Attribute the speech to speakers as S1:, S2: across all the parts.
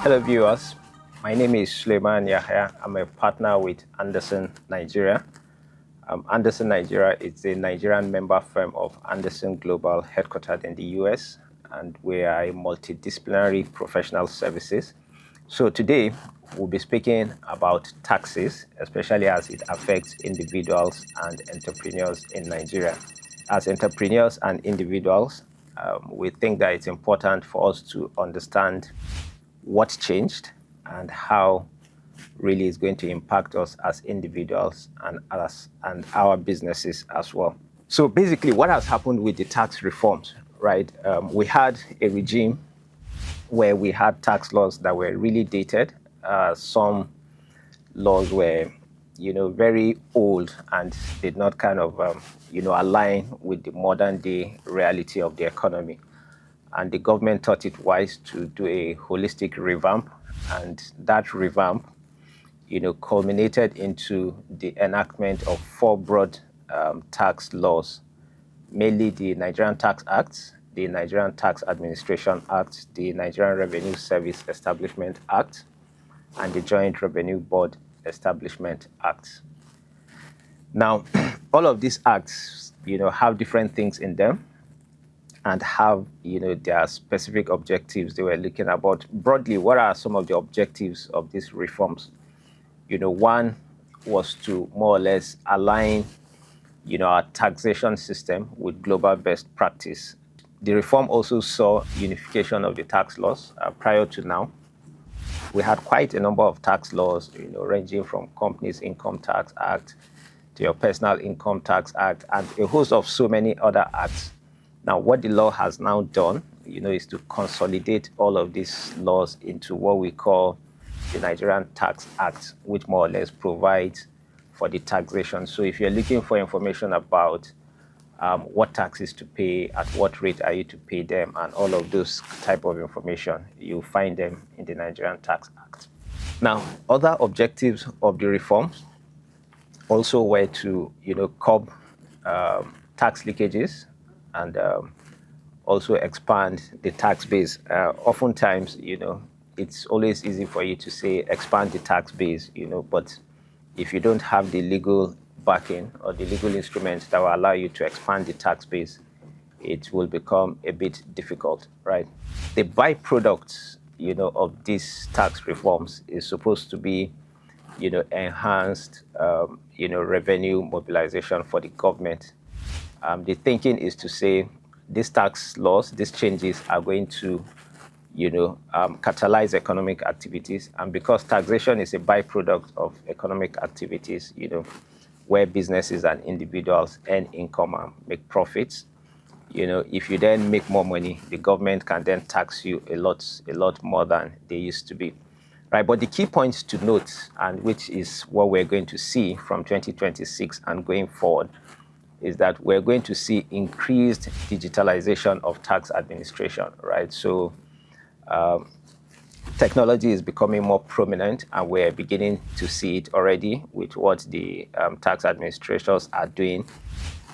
S1: Hello viewers, my name is Suleiman Yahya. I'm a partner with Andersen, Nigeria. Andersen, Nigeria is a Nigerian member firm of Andersen Global headquartered in the US, and we are a multidisciplinary professional services. So today we'll be speaking about taxes, especially as it affects individuals and entrepreneurs in Nigeria. As entrepreneurs and individuals, we think that it's important for us to understand what changed and how really is going to impact us as individuals and our businesses as well. So basically, what has happened with the tax reforms, right? We had a regime where we had tax laws that were really dated. Some laws were, very old and did not kind of, align with the modern day reality of the economy. And the government thought it wise to do a holistic revamp, and that revamp, culminated into the enactment of four broad tax laws, mainly the Nigerian Tax Act, the Nigerian Tax Administration Act, the Nigerian Revenue Service Establishment Act, and the Joint Revenue Board Establishment Act. Now, all of these acts, have different things in them and have, their specific objectives they were looking at. But broadly, what are some of the objectives of these reforms? One was to more or less align, our taxation system with global best practice. The reform also saw unification of the tax laws. Prior to now, we had quite a number of tax laws, ranging from Companies Income Tax Act to your Personal Income Tax Act and a host of so many other acts. Now, what the law has now done, is to consolidate all of these laws into what we call the Nigerian Tax Act, which more or less provides for the taxation. So if you're looking for information about what taxes to pay, at what rate are you to pay them, and all of those type of information, you'll find them in the Nigerian Tax Act. Now, other objectives of the reforms also were to, curb tax leakages and also expand the tax base. Oftentimes, it's always easy for you to say expand the tax base, but if you don't have the legal backing or the legal instruments that will allow you to expand the tax base, it will become a bit difficult, right? The byproduct, of these tax reforms is supposed to be, enhanced, revenue mobilization for the government. The thinking is to say these tax laws, these changes are going to, catalyze economic activities. And because taxation is a byproduct of economic activities, where businesses and individuals earn income and make profits, if you then make more money, the government can then tax you a lot more than they used to be. Right, but the key points to note, and which is what we're going to see from 2026 and going forward, is that we're going to see increased digitalization of tax administration, right? So technology is becoming more prominent, and we're beginning to see it already with what the tax administrators are doing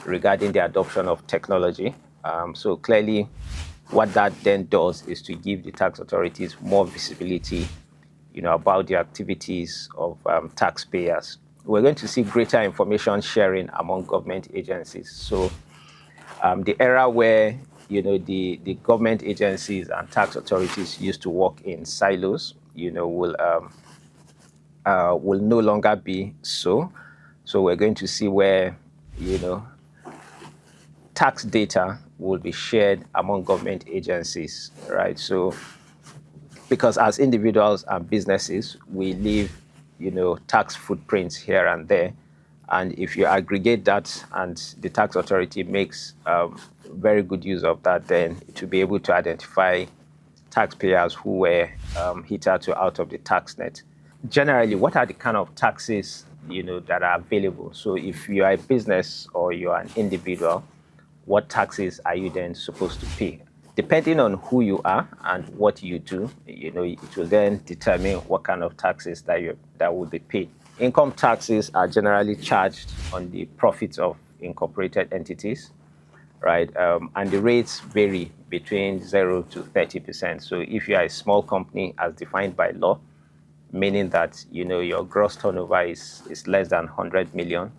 S1: regarding the adoption of technology. So clearly, what that then does is to give the tax authorities more visibility, about the activities of taxpayers. We're going to see greater information sharing among government agencies. So the era where, the government agencies and tax authorities used to work in silos, will no longer be so. So we're going to see where, tax data will be shared among government agencies, right? So because as individuals and businesses, we leave, tax footprints here and there. And if you aggregate that and the tax authority makes very good use of that, then it will be able to identify taxpayers who were hitherto out of the tax net. Generally, what are the kind of taxes, that are available? So if you are a business or you are an individual, what taxes are you then supposed to pay? Depending on who you are and what you do, it will then determine what kind of taxes that will be paid. Income taxes are generally charged on the profits of incorporated entities, right? And the rates vary between 0 to 30%. So if you are a small company as defined by law, meaning that your gross turnover is less than 100 million,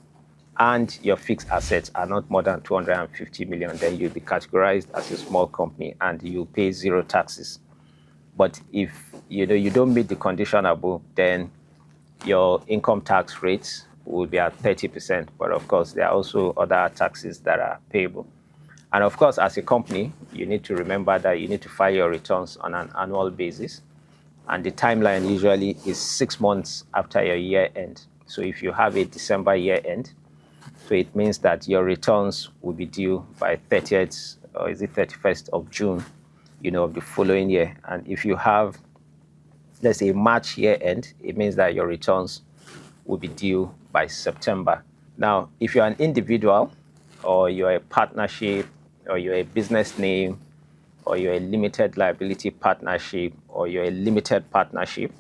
S1: and your fixed assets are not more than 250 million, then you'll be categorized as a small company and you pay zero taxes. But if you don't meet the condition above, then your income tax rates will be at 30%. But of course, there are also other taxes that are payable. And of course, as a company, you need to remember that you need to file your returns on an annual basis. And the timeline usually is 6 months after your year end. So if you have a December year end, so it means that your returns will be due by 30th, or is it 31st of June, of the following year. And if you have, let's say, March year end, it means that your returns will be due by September. Now, if you're an individual, or you're a partnership, or you're a business name, or you're a limited liability partnership, or you're a limited partnership,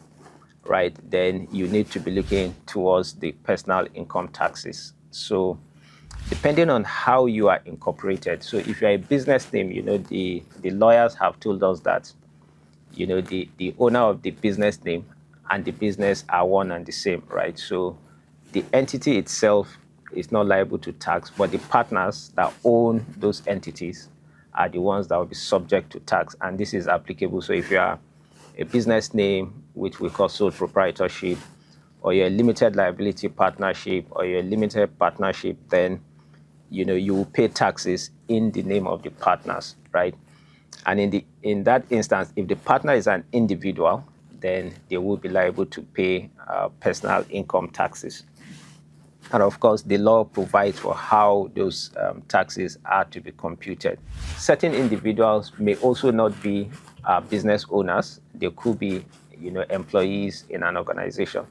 S1: right, then you need to be looking towards the personal income taxes. So depending on how you are incorporated, so if you're a business name, the lawyers have told us that, the owner of the business name and the business are one and the same, right? So the entity itself is not liable to tax, but the partners that own those entities are the ones that will be subject to tax. And this is applicable. So if you are a business name, which we call sole proprietorship, or you're a limited liability partnership, or you're a limited partnership, then you will pay taxes in the name of the partners, right? And in that instance, if the partner is an individual, then they will be liable to pay personal income taxes. And of course, the law provides for how those taxes are to be computed. Certain individuals may also not be business owners. They could be, employees in an organization.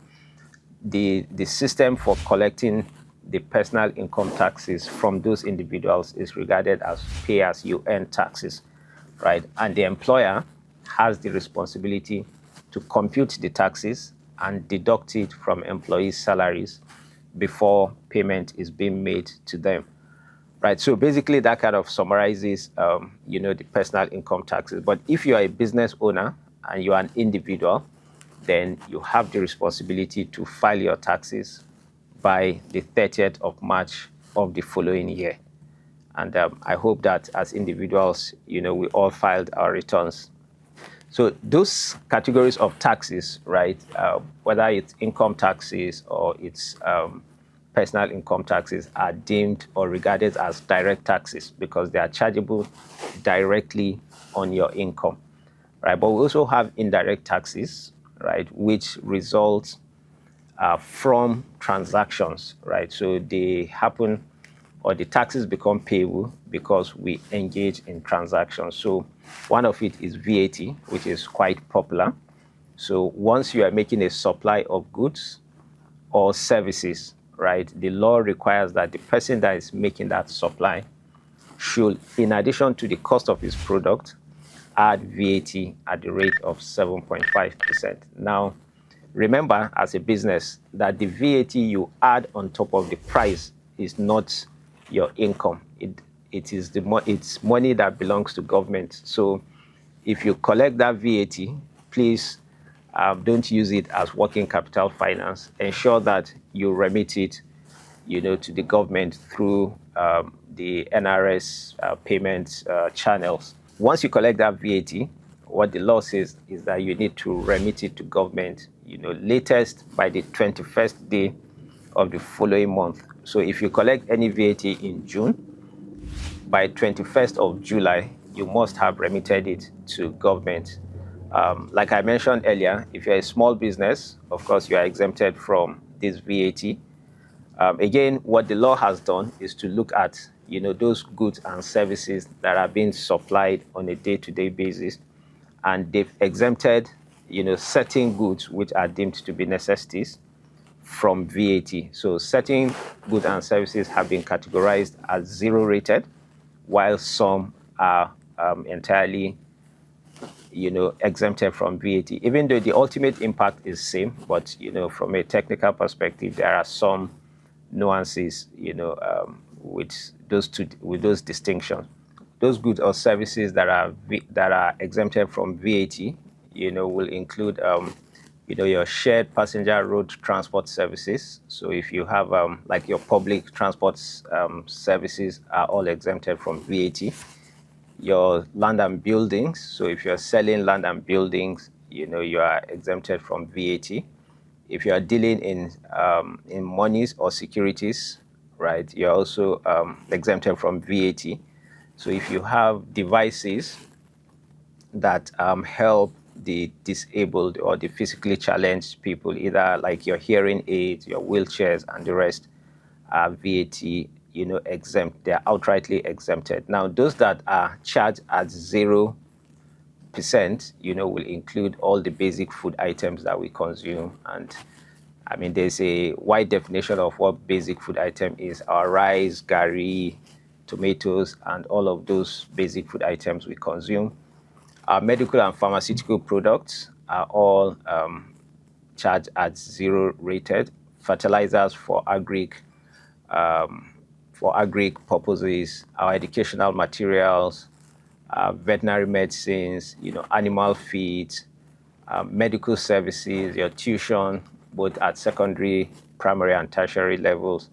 S1: The system for collecting the personal income taxes from those individuals is regarded as pay-as-you-earn taxes, right? And the employer has the responsibility to compute the taxes and deduct it from employees' salaries before payment is being made to them, right? So basically, that kind of summarizes, the personal income taxes. But if you are a business owner and you are an individual, then you have the responsibility to file your taxes by the 30th of March of the following year. And I hope that as individuals, we all filed our returns. So those categories of taxes, right, whether it's income taxes or it's personal income taxes, are deemed or regarded as direct taxes because they are chargeable directly on your income, right? But we also have indirect taxes, right, which result from transactions, right? So they happen, or the taxes become payable because we engage in transactions. So one of it is VAT, which is quite popular. So once you are making a supply of goods or services, right, the law requires that the person that is making that supply should, in addition to the cost of his product, add VAT at the rate of 7.5%. Now, remember as a business that the VAT you add on top of the price is not your income. It's money that belongs to government. So if you collect that VAT, please don't use it as working capital finance. Ensure that you remit it, to the government through the NRS payment channels. Once you collect that VAT, what the law says is that you need to remit it to government, latest by the 21st day of the following month. So if you collect any VAT in June, by 21st of July, you must have remitted it to government. Like I mentioned earlier, if you're a small business, of course, you are exempted from this VAT. Again, what the law has done is to look at, those goods and services that are being supplied on a day-to-day basis, and they've exempted, certain goods which are deemed to be necessities from VAT. So certain goods and services have been categorized as zero rated, while some are entirely, exempted from VAT. Even though the ultimate impact is same, but from a technical perspective, there are some nuances, with those distinctions. Those goods or services that are exempted from VAT, will include your shared passenger road transport services. So if you have like your public transport services are all exempted from VAT. Your land and buildings. So if you're selling land and buildings, you are exempted from VAT. If you are dealing in monies or securities, right, you're also exempted from VAT. So if you have devices that help the disabled or the physically challenged people, either like your hearing aids, your wheelchairs, and the rest, are VAT, exempt. They are outrightly exempted. Now, those that are charged at 0%, will include all the basic food items that we consume. And I mean, there's a wide definition of what basic food item is: our rice, gari, tomatoes, and all of those basic food items we consume. Our medical and pharmaceutical products are all charged at 0 rated. Fertilizers for agric purposes, our educational materials, veterinary medicines, animal feed, medical services, your tuition, both at secondary, primary, and tertiary levels,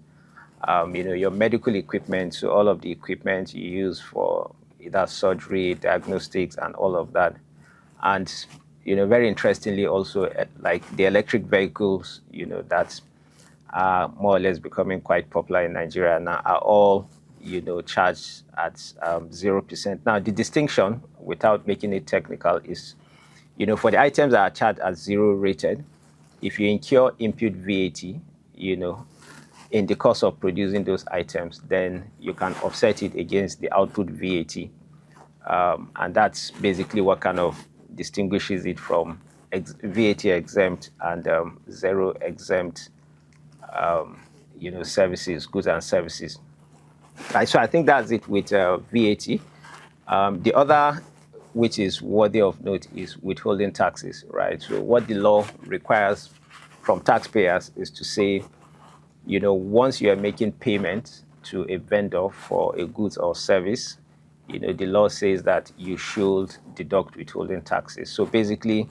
S1: your medical equipment, so all of the equipment you use for either surgery, diagnostics, and all of that. And, very interestingly also, like the electric vehicles, that are more or less becoming quite popular in Nigeria now, are all, charged at 0%. Now, the distinction, without making it technical, is, for the items that are charged at 0 rated, if you incur input VAT, in the cost of producing those items, then you can offset it against the output VAT. And that's basically what kind of distinguishes it from VAT exempt and 0 exempt, services, goods and services. Right, so I think that's it with VAT. The other, which is worthy of note, is withholding taxes, right? So what the law requires from taxpayers is to say, once you are making payment to a vendor for a goods or service, the law says that you should deduct withholding taxes. So basically,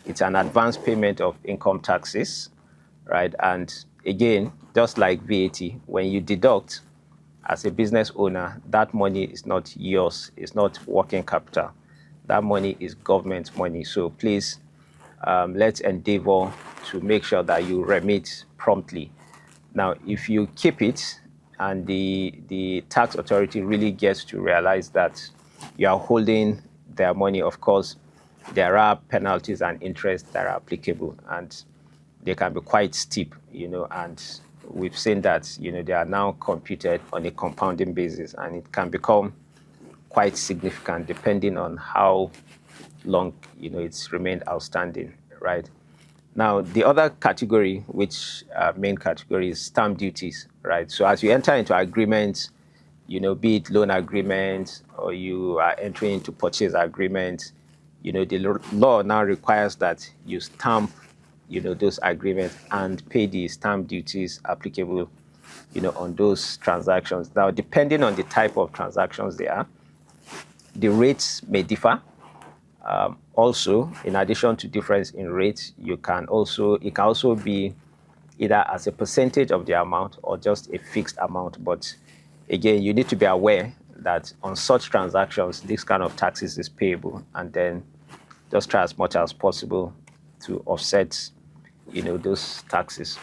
S1: it's an advance payment of income taxes, right? And again, just like VAT, when you deduct as a business owner, that money is not yours. It's not working capital. That money is government money. So please, let's endeavor to make sure that you remit promptly. Now, if you keep it and the tax authority really gets to realize that you are holding their money, of course, there are penalties and interest that are applicable, and they can be quite steep, and we've seen that, they are now computed on a compounding basis, and it can become quite significant depending on how long, it's remained outstanding, right? Now, the other category, which main category, is stamp duties, right? So as you enter into agreements, be it loan agreements or you are entering into purchase agreements, the law now requires that you stamp, those agreements and pay the stamp duties applicable, on those transactions. Now, depending on the type of transactions they are, the rates may differ. Also, in addition to difference in rates, it can also be either as a percentage of the amount or just a fixed amount. But again, you need to be aware that on such transactions, this kind of taxes is payable, and then just try as much as possible to offset, those taxes.